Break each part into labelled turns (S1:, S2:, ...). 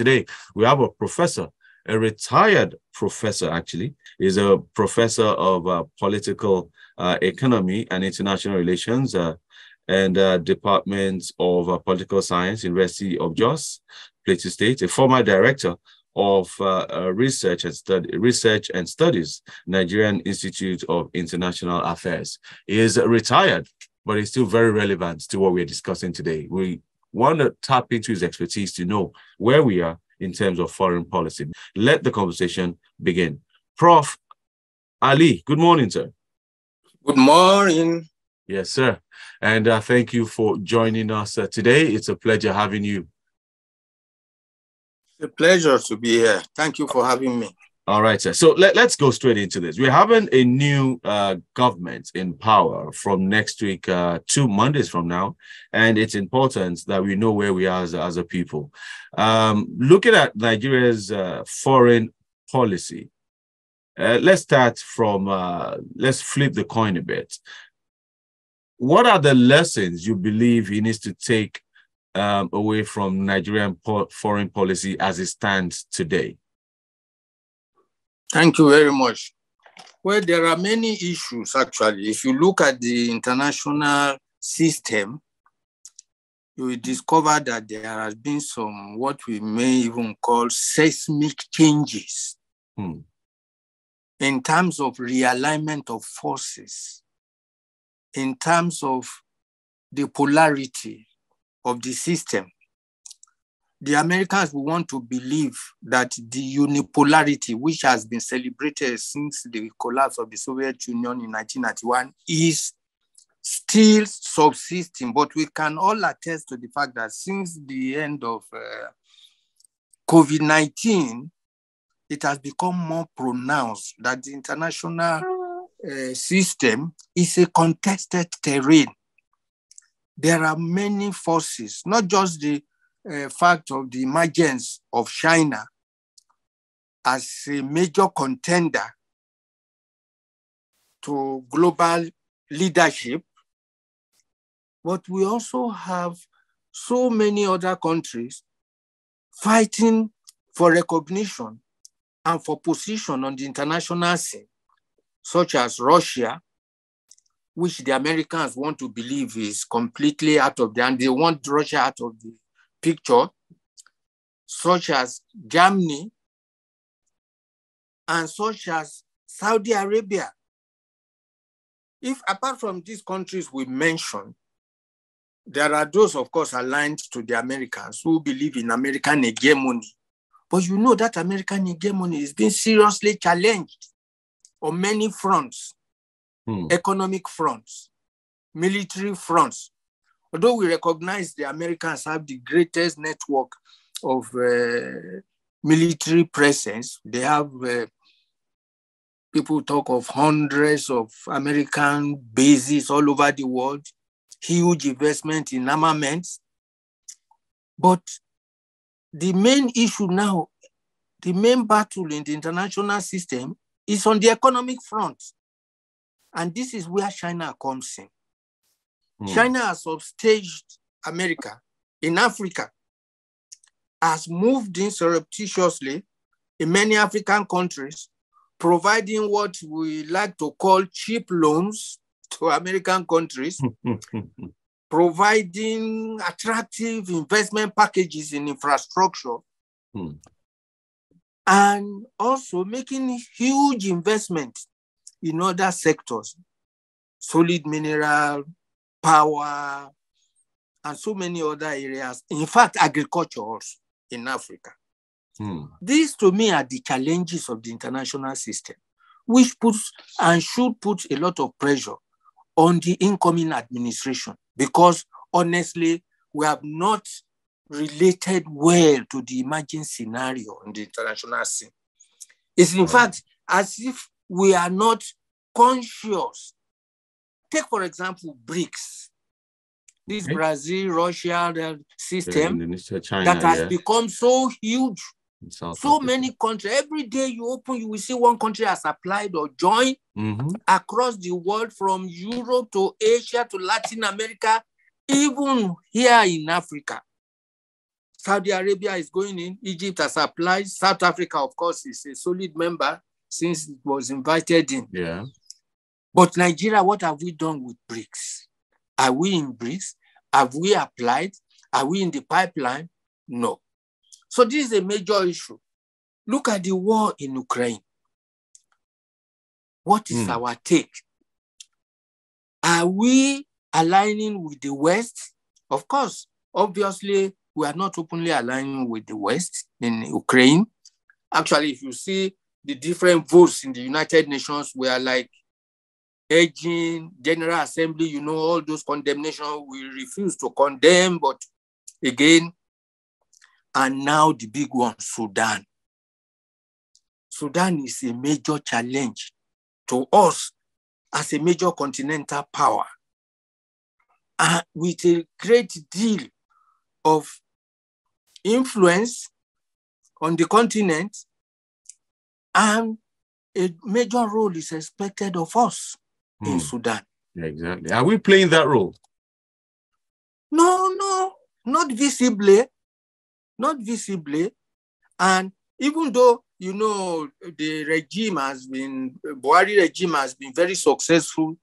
S1: Today, we have a professor, a retired professor, actually. He's a professor of political economy and international relations and Department of Political Science, University of Jos, Plateau State, a former director of Research and Studies, Nigerian Institute of International Affairs. He is retired, but he's still very relevant to what we're discussing today. We want to tap into his expertise to know where we are in terms of foreign policy. Let the conversation begin. Prof. Ali, good morning, sir.
S2: Good morning.
S1: Yes, sir. And thank you for joining us today. It's a pleasure having you.
S2: It's a pleasure to be here. Thank you for having me.
S1: All right, sir. So let's go straight into this. We're having a new government in power from next week, 2 Mondays from now, and it's important that we know where we are as a people. Looking at Nigeria's foreign policy, let's start from, let's flip the coin a bit. What are the lessons you believe he needs to take away from Nigerian foreign policy as it stands today?
S2: Thank you very much. Well, there are many issues, actually. If you look at the international system, you will discover that there has been some, what we may even call seismic changes in terms of realignment of forces, in terms of the polarity of the system. The Americans will want to believe that the unipolarity, which has been celebrated since the collapse of the Soviet Union in 1991, is still subsisting. But we can all attest to the fact that since the end of COVID-19, it has become more pronounced that the international system is a contested terrain. There are many forces, not just the fact of the emergence of China as a major contender to global leadership, but we also have so many other countries fighting for recognition and for position on the international scene, such as Russia, which the Americans want to believe is completely out of and they want Russia out of the picture, such as Germany and such as Saudi Arabia. If apart from these countries we mentioned, there are those, of course, aligned to the Americans who believe in American hegemony. But you know that American hegemony is being seriously challenged on many fronts, economic fronts, military fronts. Although we recognize the Americans have the greatest network of military presence, they have people talk of hundreds of American bases all over the world, huge investment in armaments. But the main issue now, the main battle in the international system is on the economic front. And this is where China comes in. China has upstaged America in Africa, has moved in surreptitiously in many African countries, providing what we like to call cheap loans to American countries, providing attractive investment packages in infrastructure, and also making huge investments in other sectors, solid mineral, power, and so many other areas. In fact, agriculture also in Africa. These, to me, are the challenges of the international system, which puts and should put a lot of pressure on the incoming administration, because honestly, we have not related well to the emerging scenario in the international scene. It's in fact as if we are not conscious. Take, for example, BRICS. This Brazil, Russia system
S1: China,
S2: that has become so huge. So
S1: Africa.
S2: Many countries. Every day you open, you will see one country has applied or joined across the world, from Europe to Asia to Latin America, even here in Africa. Saudi Arabia is going in. Egypt has applied. South Africa, of course, is a solid member since it was invited in.
S1: Yeah.
S2: But Nigeria, what have we done with BRICS? Are we in BRICS? Have we applied? Are we in the pipeline? No. So this is a major issue. Look at the war in Ukraine. What is our take? Are we aligning with the West? Of course, obviously, we are not openly aligning with the West in Ukraine. Actually, if you see the different votes in the United Nations, we are like urging General Assembly, you know, all those condemnations, we refuse to condemn, but again, and now the big one, Sudan. Sudan is a major challenge to us as a major continental power, with a great deal of influence on the continent, and a major role is expected of us in Sudan.
S1: Yeah, exactly. Are we playing that role?
S2: No, not visibly. Not visibly. And even though, you know, the Buhari regime has been very successful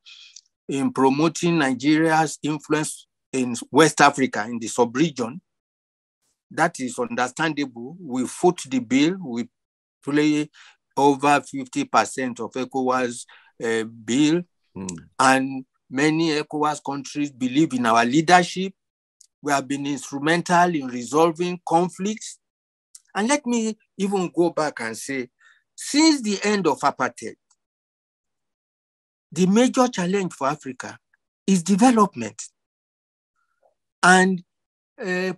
S2: in promoting Nigeria's influence in West Africa, in the sub-region, that is understandable. We foot the bill, we play over 50% of ECOWAS bill, and many ECOWAS countries believe in our leadership. We have been instrumental in resolving conflicts. And let me even go back and say, since the end of apartheid, the major challenge for Africa is development and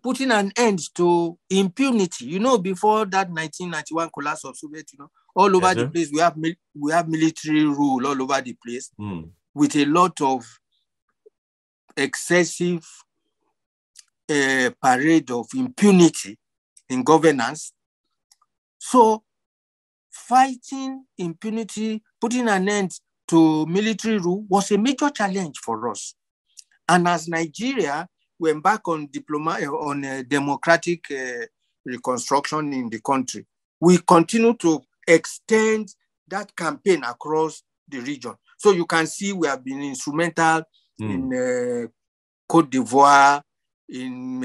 S2: putting an end to impunity. You know, before that 1991 collapse of Soviet, you know, all over the place, we have military rule all over the place with a lot of excessive parade of impunity in governance. So fighting impunity, putting an end to military rule was a major challenge for us. And as Nigeria, we embark on democratic reconstruction in the country, we continue to extend that campaign across the region. So you can see we have been instrumental in Cote d'Ivoire, in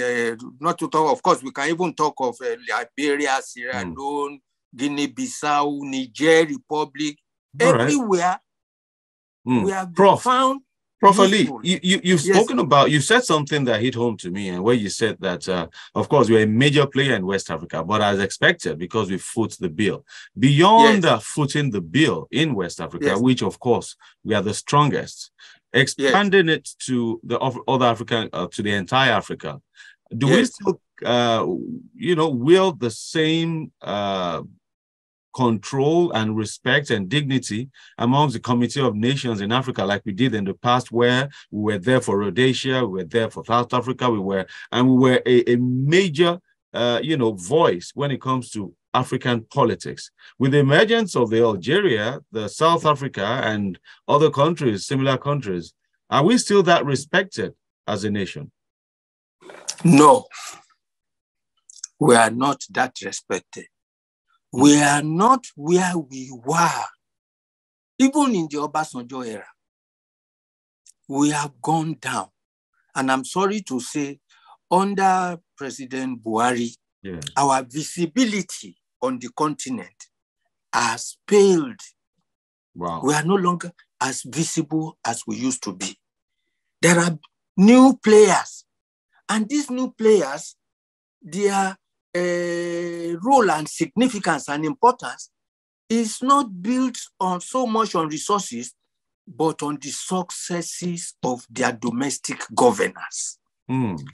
S2: not to talk, of course, we can even talk of Liberia, Sierra Leone, Guinea-Bissau, Niger Republic, everywhere we have found.
S1: Prof. Ali, you've spoken about, you said something that hit home to me, and where you said that, of course, we're a major player in West Africa, but as expected, because we foot the bill. Beyond footing the bill in West Africa, which, of course, we are the strongest, expanding it to the other African, to the entire Africa, do we still, wield the same control and respect and dignity amongst the Committee of Nations in Africa, like we did in the past, where we were there for Rhodesia, we were there for South Africa, we were a major, voice when it comes to African politics. With the emergence of the Algeria, the South Africa, and other countries, similar countries, are we still that respected as a nation?
S2: No, we are not that respected. We are not where we were. Even in the Obasanjo era, we have gone down. And I'm sorry to say, under President Buhari, our visibility on the continent has paled.
S1: Wow.
S2: We are no longer as visible as we used to be. There are new players. And these new players, their role and significance and importance is not built on so much on resources, but on the successes of their domestic governance.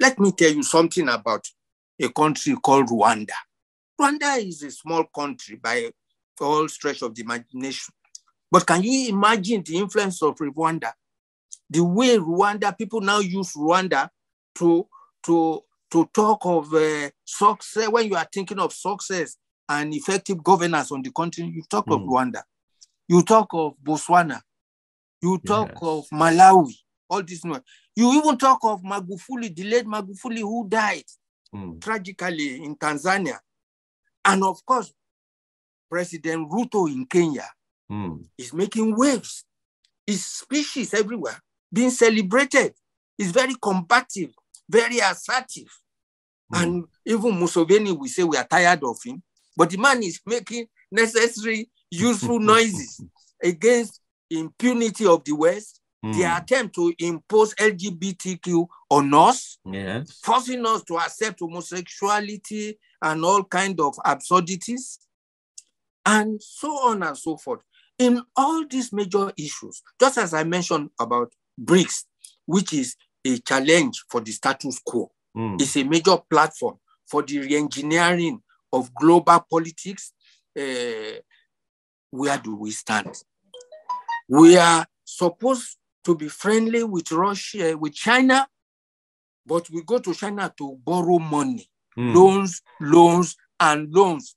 S2: Let me tell you something about a country called Rwanda. Rwanda is a small country by all stretch of the imagination. But can you imagine the influence of Rwanda? The way Rwanda, people now use Rwanda to talk of success. When you are thinking of success and effective governance on the continent, you talk of Rwanda. You talk of Botswana. You talk of Malawi. All this. You even talk of Magufuli, the late Magufuli, who died. tragically in Tanzania. And of course, President Ruto in Kenya is making waves. His species everywhere being celebrated. He's very combative, very assertive. And even Museveni, we say we are tired of him, but the man is making necessary, useful noises against impunity of the West, the attempt to impose LGBTQ on us, forcing us to accept homosexuality and all kinds of absurdities, and so on and so forth. In all these major issues, just as I mentioned about BRICS, which is a challenge for the status quo, it's a major platform for the re-engineering of global politics. Where do we stand? We are supposed to be friendly with Russia, with China, but we go to China to borrow money, loans, and loans.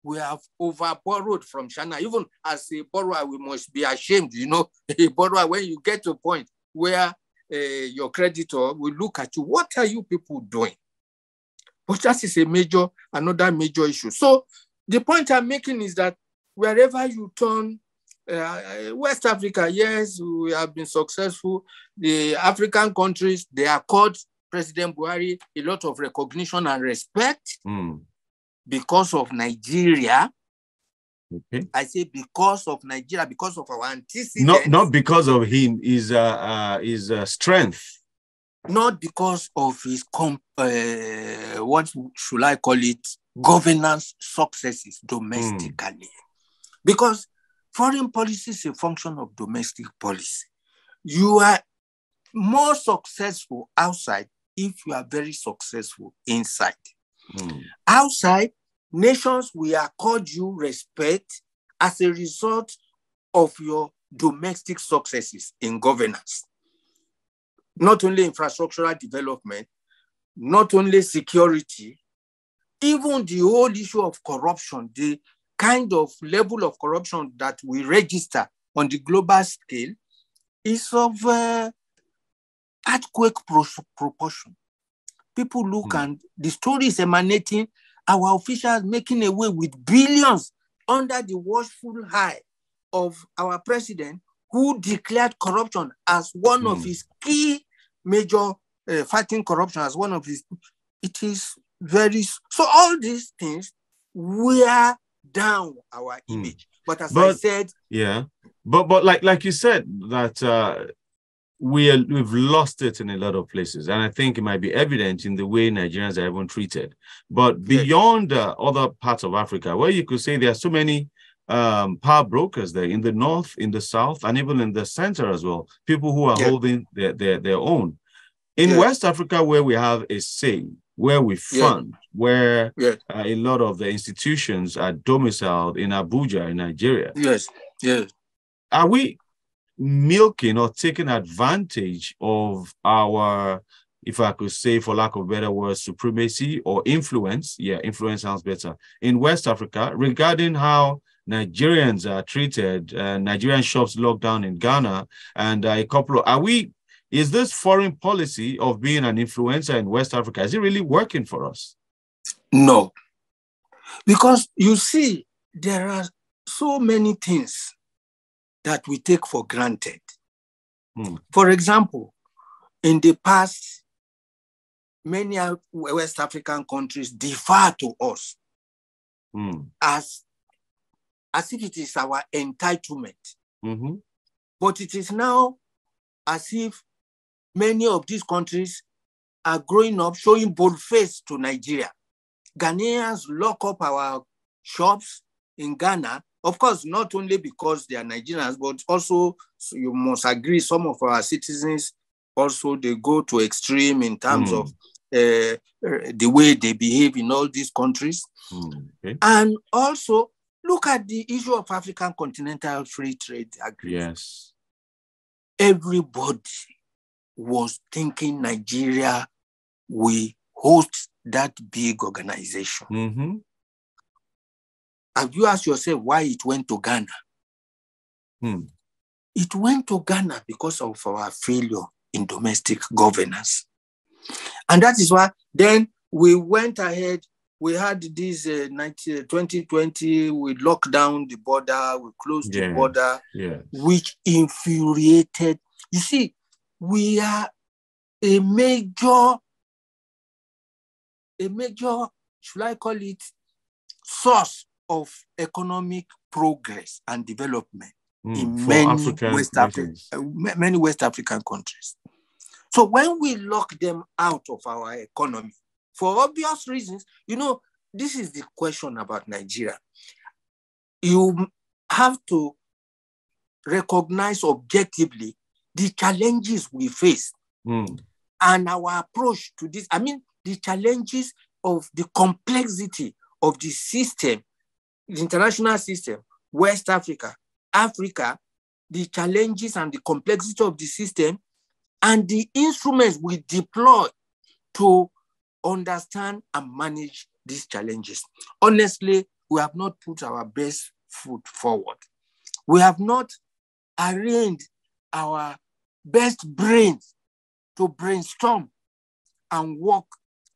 S2: We have over-borrowed from China. Even as a borrower, we must be ashamed. You know, a borrower, when you get to a point where your creditor will look at you, what are you people doing? But that is another major issue. So the point I'm making is that wherever you turn, West Africa, yes, we have been successful. The African countries, they accord President Buhari a lot of recognition and respect because of Nigeria. I say because of Nigeria, because of our antecedents.
S1: Not because of him, his strength.
S2: Not because of his, what should I call it, governance successes domestically. Because foreign policy is a function of domestic policy. You are more successful outside if you are very successful inside. Outside, nations will accord you respect as a result of your domestic successes in governance. Not only infrastructural development, not only security, even the whole issue of corruption, the kind of level of corruption that we register on the global scale is of earthquake proportion. People look and the story is emanating, our officials making away with billions under the watchful eye of our president, who declared corruption as one of his key major fighting corruption as one of his. It is very, so all these things wear down our image. But I said,
S1: but like you said, that we've lost it in a lot of places, and I think it might be evident in the way Nigerians are even treated. But beyond other parts of Africa, where you could say there are so many power brokers there in the north, in the south, and even in the center as well, people who are holding their own. In West Africa, where we have a say, where we fund, where a lot of the institutions are domiciled in Abuja, in Nigeria. Are we milking or taking advantage of our, if I could say, for lack of better words, supremacy or influence? Influence sounds better. In West Africa, regarding how Nigerians are treated, Nigerian shops locked down in Ghana, and a couple of, is this foreign policy of being an influencer in West Africa, is it really working for us?
S2: No. Because you see, there are so many things that we take for granted. For example, in the past, many West African countries defer to us as if it is our entitlement. But it is now as if many of these countries are growing up showing bold face to Nigeria. Ghanaians lock up our shops in Ghana, of course, not only because they are Nigerians, but also, so you must agree, some of our citizens also, they go to extreme in terms of the way they behave in all these countries. And also, look at the issue of African Continental Free Trade Agreement. Everybody was thinking Nigeria will host that big organization. Have you asked yourself why it went to Ghana? It went to Ghana because of our failure in domestic governance. And that is why then we went ahead. We had this 2020, we locked down the border, we closed the border, which infuriated. You see, we are a major, should I call it, source of economic progress and development in many West African countries. So when we lock them out of our economy, for obvious reasons, this is the question about Nigeria. You have to recognize objectively the challenges we face and our approach to this. I mean, the challenges of the complexity of the system, the international system, West Africa, Africa, the challenges and the complexity of the system, and the instruments we deploy to understand and manage these challenges. Honestly, we have not put our best foot forward. We have not arranged our best brains to brainstorm and work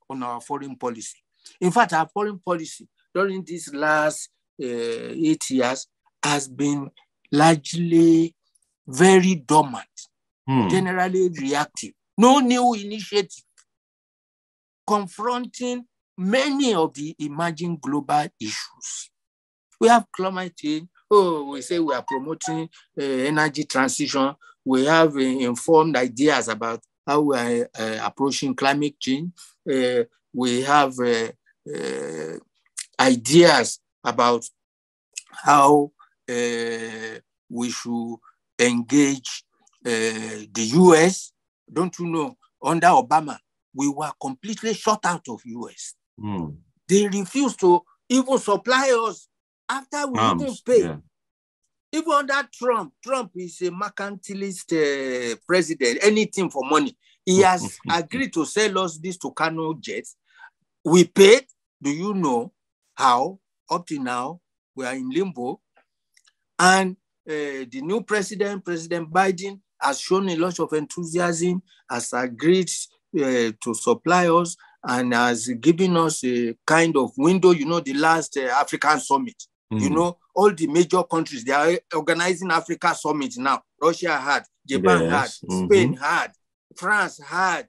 S2: on our foreign policy. In fact, our foreign policy during these last 8 years has been largely very dormant, generally reactive. No new initiative confronting many of the emerging global issues. We have climate change. We say we are promoting energy transition. We have informed ideas about how we are approaching climate change. We have ideas about how we should engage the US. Don't you know, under Obama, we were completely shut out of US. They refused to even supply us after we even paid. Yeah. Even under Trump is a mercantilist president, anything for money. He has agreed to sell us this Tucano jets. We paid. Do you know how? Up to now, we are in limbo. And the new president, President Biden, has shown a lot of enthusiasm, has agreed to supply us, and has given us a kind of window, the last African summit. All the major countries, they are organizing Africa summit now. Russia had, Japan had, Spain had, France had,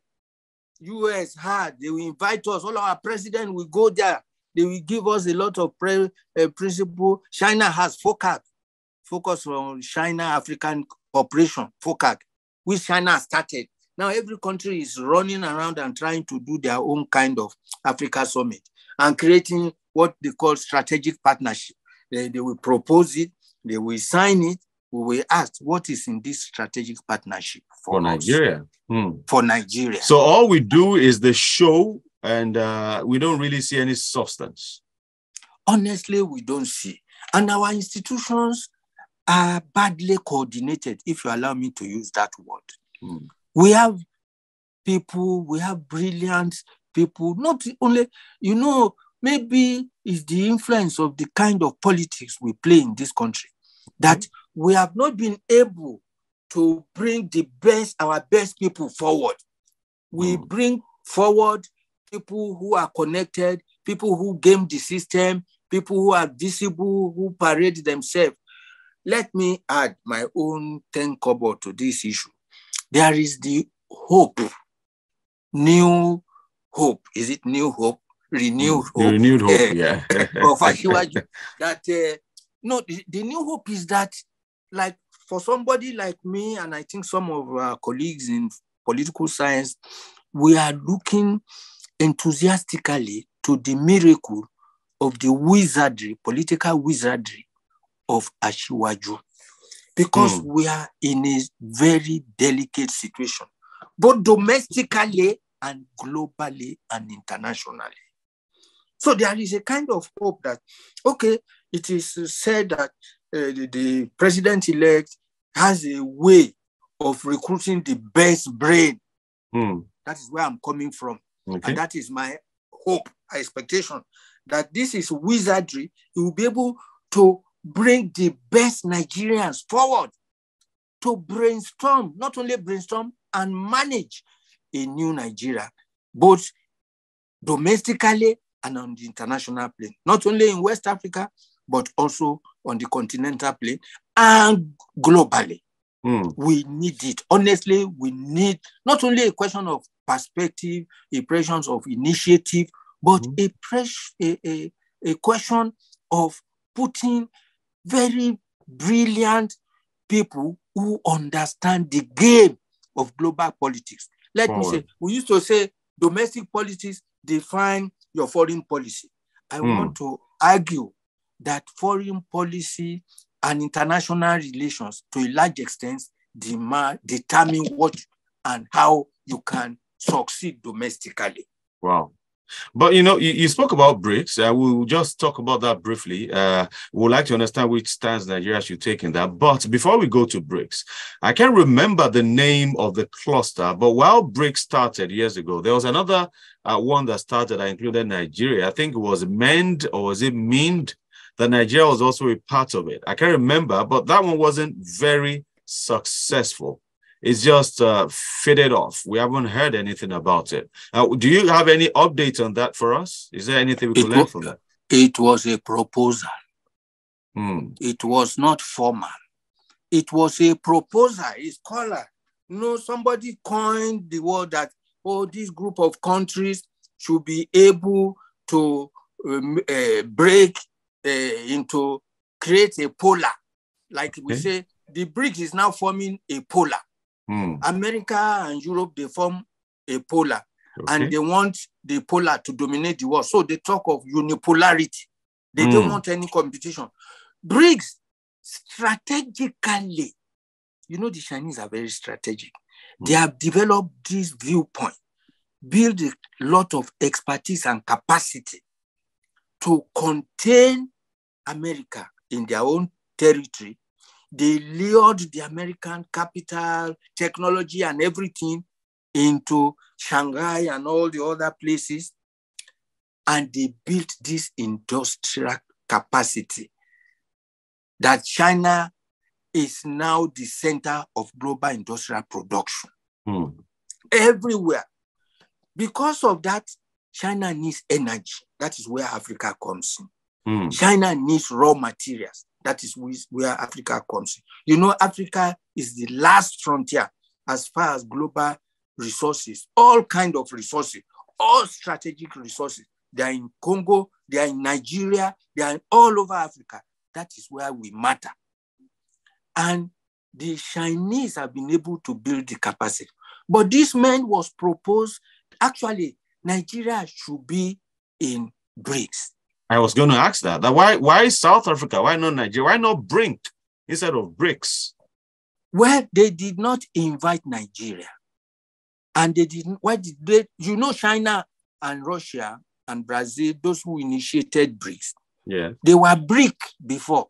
S2: US had. They will invite us. All our presidents will go there. They will give us a lot of principle. China has focus on China-African cooperation, FOCAC, which China started. Now every country is running around and trying to do their own kind of Africa summit and creating what they call strategic partnership. They will propose it, they will sign it. We will ask, what is in this strategic partnership for
S1: Nigeria?
S2: For Nigeria.
S1: So all we do is the show, and we don't really see any substance.
S2: Honestly, we don't see. And our institutions are badly coordinated, if you allow me to use that word. We have people, we have brilliant people, not only, maybe it's the influence of the kind of politics we play in this country that we have not been able to bring our best people forward. We bring forward people who are connected, people who game the system, people who are visible, who parade themselves. Let me add my own 10 kobo to this issue. There is the hope, new hope. Is it new hope? Renewed hope.
S1: The renewed hope, yeah.
S2: That, the new hope is that, like, for somebody like me, and I think some of our colleagues in political science, we are looking enthusiastically to the miracle of the wizardry, political wizardry of Asiwaju, because we are in a very delicate situation, both domestically and globally and internationally. So there is a kind of hope that, okay, it is said that the president-elect has a way of recruiting the best brain. That is where I'm coming from. Okay. And that is my hope, expectation, that this is wizardry. He will be able to bring the best Nigerians forward to brainstorm, not only brainstorm, and manage a new Nigeria, both domestically and on the international plane, not only in West Africa, but also on the continental plane and globally. We need it. Honestly, we need not only a question of perspective, a question of initiative, but a question of putting very brilliant people who understand the game of global politics. Let me say, we used to say domestic politics define your foreign policy. I want to argue that foreign policy and international relations, to a large extent, determine what and how you can succeed domestically.
S1: Wow. But, you spoke about BRICS. We'll just talk about that briefly. We'd like to understand which stance Nigeria should take in that. But before we go to BRICS, I can't remember the name of the cluster, but while BRICS started years ago, there was another one that started that included Nigeria. I think it was MEND, or was it MEND? That Nigeria was also a part of it. I can't remember, but that one wasn't very successful. It's just faded off. We haven't heard anything about it. Do you have any updates on that for us? Is there anything we can learn from that?
S2: It was a proposal. It was not formal. It was a proposal, a scholar. Somebody coined the word that, this group of countries should be able to break into, create a polar. Like we say, the BRICS is now forming a polar. America and Europe, they form a polar, and they want the polar to dominate the world. So they talk of unipolarity. They don't want any competition. BRICS, strategically, the Chinese are very strategic. They have developed this viewpoint, build a lot of expertise and capacity to contain America in their own territory. They lured the American capital, technology, and everything into Shanghai and all the other places. And they built this industrial capacity that China is now the center of global industrial production. Everywhere. Because of that, China needs energy. That is where Africa comes in. China needs raw materials. That is where Africa comes in. Africa is the last frontier as far as global resources, all kinds of resources, all strategic resources. They are in Congo, they are in Nigeria, they are all over Africa. That is where we matter. And the Chinese have been able to build the capacity. But this man was proposed, actually, Nigeria should be in BRICS.
S1: I was going to ask that. Why South Africa? Why not Nigeria? Why not BRIC instead of BRICS?
S2: Well, they did not invite Nigeria. And they didn't. Why did they? China and Russia and Brazil, those who initiated BRICS, they were BRIC before,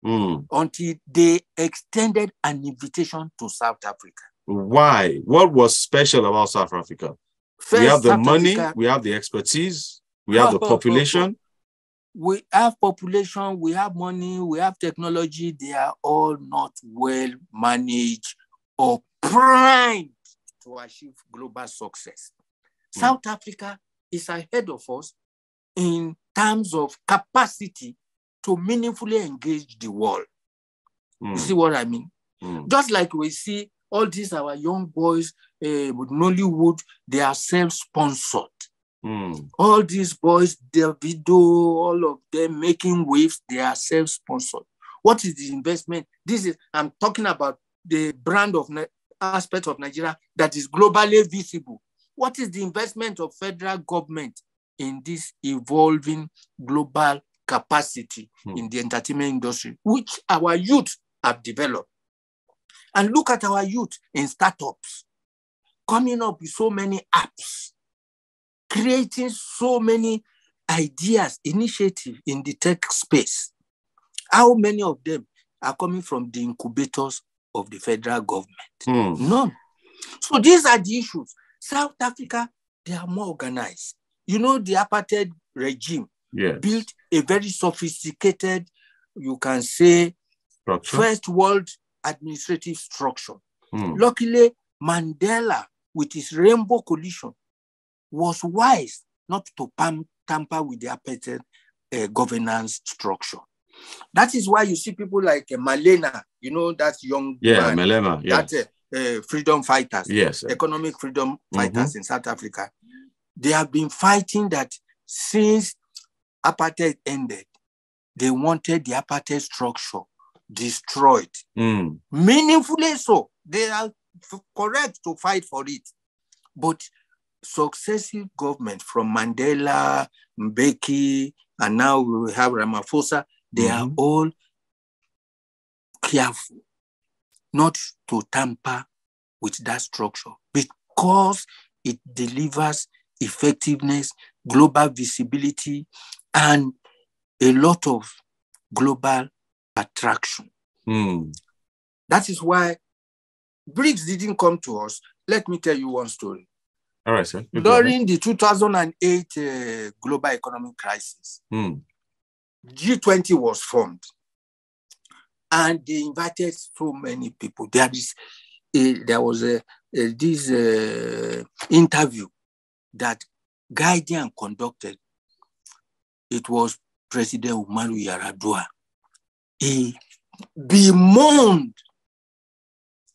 S2: until they extended an invitation to South Africa.
S1: Why? What was special about South Africa? We have the money, we have the expertise, we have the population.
S2: We have population, we have money, we have technology. They are all not well managed or primed to achieve global success. South Africa is ahead of us in terms of capacity to meaningfully engage the world. You see what I mean? Just like we see all these our young boys with Nollywood, they are self-sponsored. All these boys, Davido, all of them making waves, they are self-sponsored. What is the investment? I'm talking about the brand of aspect of Nigeria that is globally visible. What is the investment of federal government in this evolving global capacity in the entertainment industry, which our youth have developed? And look at our youth in startups, coming up with so many apps, creating so many ideas, initiatives in the tech space. How many of them are coming from the incubators of the federal government? None. So these are the issues. South Africa, they are more organized. The apartheid regime built a very sophisticated, you can say, first world administrative structure. Luckily, Mandela, with his Rainbow Coalition, was wise not to tamper with the apartheid governance structure. That is why you see people like Malema, that young man,
S1: Malema, yes.
S2: that freedom fighters,
S1: yes,
S2: economic freedom fighters in South Africa. They have been fighting that since apartheid ended. They wanted the apartheid structure destroyed. Meaningfully so. They are correct to fight for it. But successive governments from Mandela, Mbeki, and now we have Ramaphosa, they are all careful not to tamper with that structure because it delivers effectiveness, global visibility, and a lot of global attraction. That is why BRICS didn't come to us. Let me tell you one story.
S1: All right, sir.
S2: During the 2008 global economic crisis, G20 was formed, and they invited so many people. There was this interview that Guardian conducted. It was President Umaru Yar'Adua. He bemoaned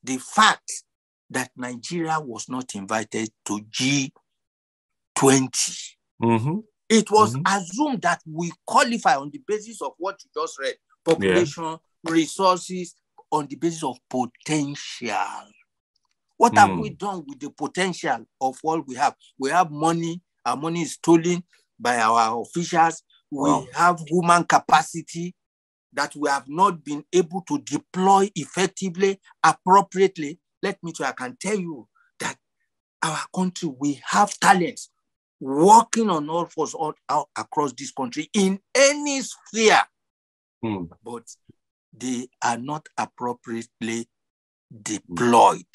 S2: the fact that Nigeria was not invited to G20. It was assumed that we qualify on the basis of what you just read, population, resources, on the basis of potential. What have we done with the potential of what we have? We have money. Our money is stolen by our officials. We have human capacity that we have not been able to deploy effectively, appropriately. Let me tell you, I can tell you that our country, we have talents working on all force all across this country in any sphere, but they are not appropriately deployed.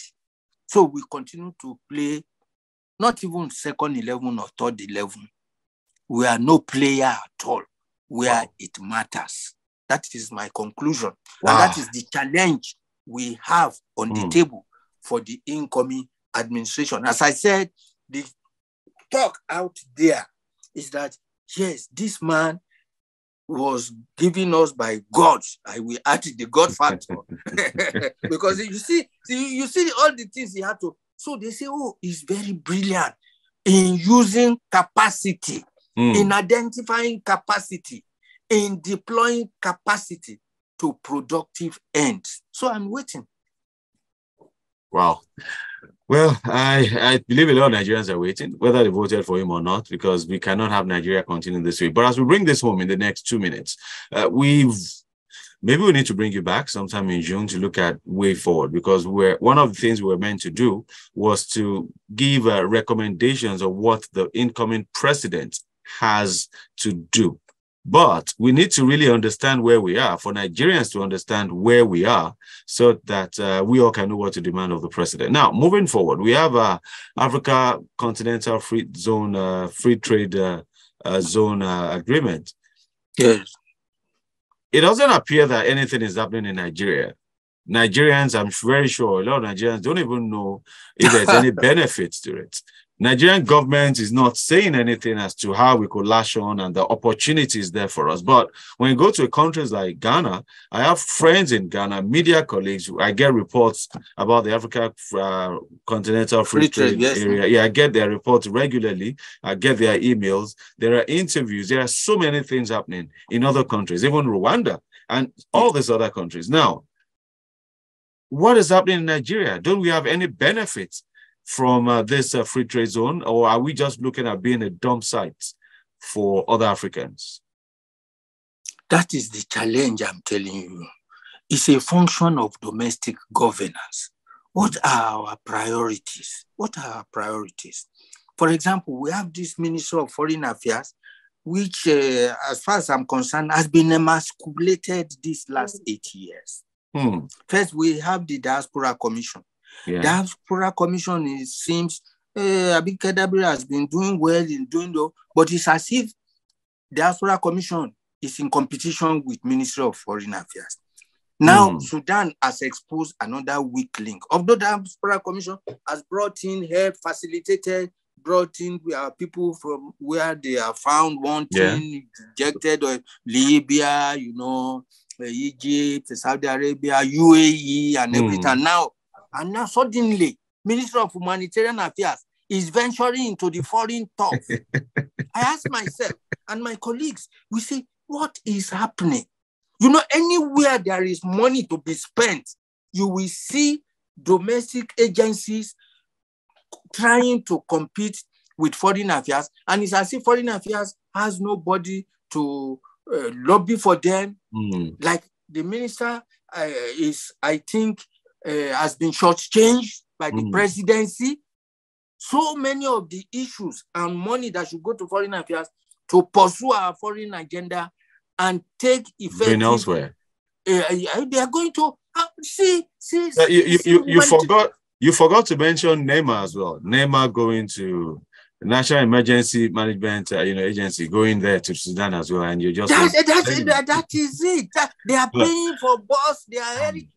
S2: So we continue to play not even second 11 or third 11. We are no player at all where it matters. That is my conclusion. And that is the challenge we have on the table for the incoming administration. As I said, the talk out there is that, yes, this man was given us by God. I will add the God factor. Because you see all the things he had to. So they say, oh, he's very brilliant in using capacity, in identifying capacity, in deploying capacity to productive ends. So I'm waiting.
S1: Wow. Well, I believe a lot of Nigerians are waiting, whether they voted for him or not, because we cannot have Nigeria continue this way. But as we bring this home in the next 2 minutes, maybe we need to bring you back sometime in June to look at way forward, because one of the things we were meant to do was to give recommendations of what the incoming president has to do. But we need to really understand where we are, for Nigerians to understand where we are, so that we all can know what to demand of the president. Now, moving forward, we have Africa Continental Free Trade Zone Agreement.
S2: Yes.
S1: It doesn't appear that anything is happening in Nigeria. Nigerians, I'm very sure, a lot of Nigerians don't even know if there's any benefits to it. Nigerian government is not saying anything as to how we could lash on and the opportunities there for us. But when you go to countries like Ghana, I have friends in Ghana, media colleagues. I get reports about the Africa Continental Free Trade area. Yeah, I get their reports regularly. I get their emails. There are interviews. There are so many things happening in other countries, even Rwanda and all these other countries. Now, what is happening in Nigeria? Don't we have any benefits from this free trade zone, or are we just looking at being a dump site for other Africans?
S2: That is the challenge I'm telling you. It's a function of domestic governance. What are our priorities? What are our priorities? For example, we have this Minister of Foreign Affairs, which, as far as I'm concerned, has been emasculated these last 8 years. First, we have the Diaspora Commission. Yeah. Diaspora Commission, it seems, Abi Kedabri has been doing well in doing though, but it's as if Diaspora Commission is in competition with Ministry of Foreign Affairs. Now, Sudan has exposed another weak link. Although the Diaspora Commission has brought in, helped, facilitated brought in people from where they are found wanting, rejected, or Libya, Egypt, Saudi Arabia, UAE, and everything. And now suddenly, Minister of Humanitarian Affairs is venturing into the foreign turf. I ask myself and my colleagues, we say, what is happening? Anywhere there is money to be spent, you will see domestic agencies trying to compete with foreign affairs. And it's as if foreign affairs has nobody to lobby for them. Like the minister has been shortchanged by the presidency. So many of the issues and money that should go to foreign affairs to pursue our foreign agenda and take effect
S1: elsewhere.
S2: They are going to see.
S1: You forgot to mention NEMA as well. NEMA going to the National Emergency Management Agency, going there to Sudan as well, and you just
S2: that is it. They are paying for bus.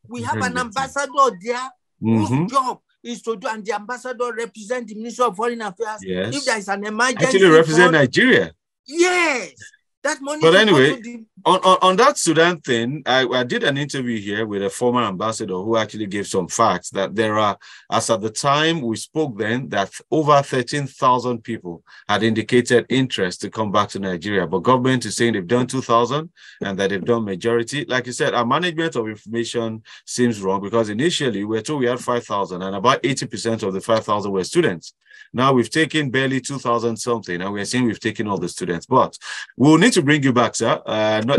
S2: We have an ambassador there whose job is to do, and the ambassador represents the Ministry of Foreign Affairs.
S1: Yes.
S2: If there is an emergency,
S1: actually represent Nigeria.
S2: Yes. That money.
S1: But anyway, on that Sudan thing, I did an interview here with a former ambassador who actually gave some facts that there are, as at the time we spoke then, that over 13,000 people had indicated interest to come back to Nigeria. But government is saying they've done 2,000 and that they've done majority. Like you said, our management of information seems wrong because initially we were told we had 5,000 and about 80% of the 5,000 were students. Now we've taken barely 2,000 something, and we're saying we've taken all the students. But we'll need to bring you back, sir.
S2: Mr.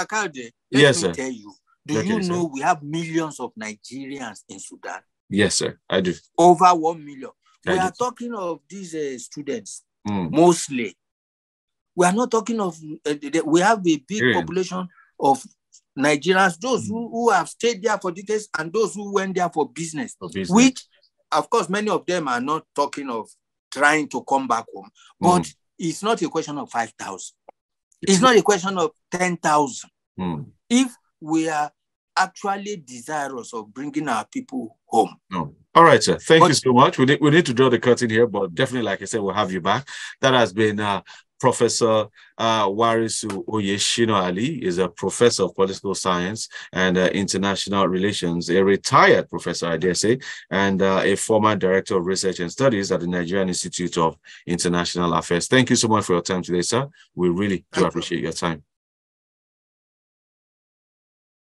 S2: Kalde, let me tell you. Do you know we have millions of Nigerians in Sudan?
S1: Yes, sir, I do.
S2: Over 1 million. We are talking of these students, mostly. We are not talking of, we have a big population of Nigerians, those who have stayed there for decades and those who went there for business. Which, of course, many of them are not talking of trying to come back home. But it's not a question of 5,000. It's not a question of 10,000. If we are actually desirous of bringing our people home.
S1: All right, sir. Thank you so much. We need to draw the curtain here, but definitely, like I said, we'll have you back. That has been Professor Warisu Oyesina Alli. Is a professor of political science and international relations, a retired professor, I dare say, and a former director of research and studies at the Nigerian Institute of International Affairs. Thank you so much for your time today, sir. We really do appreciate your time.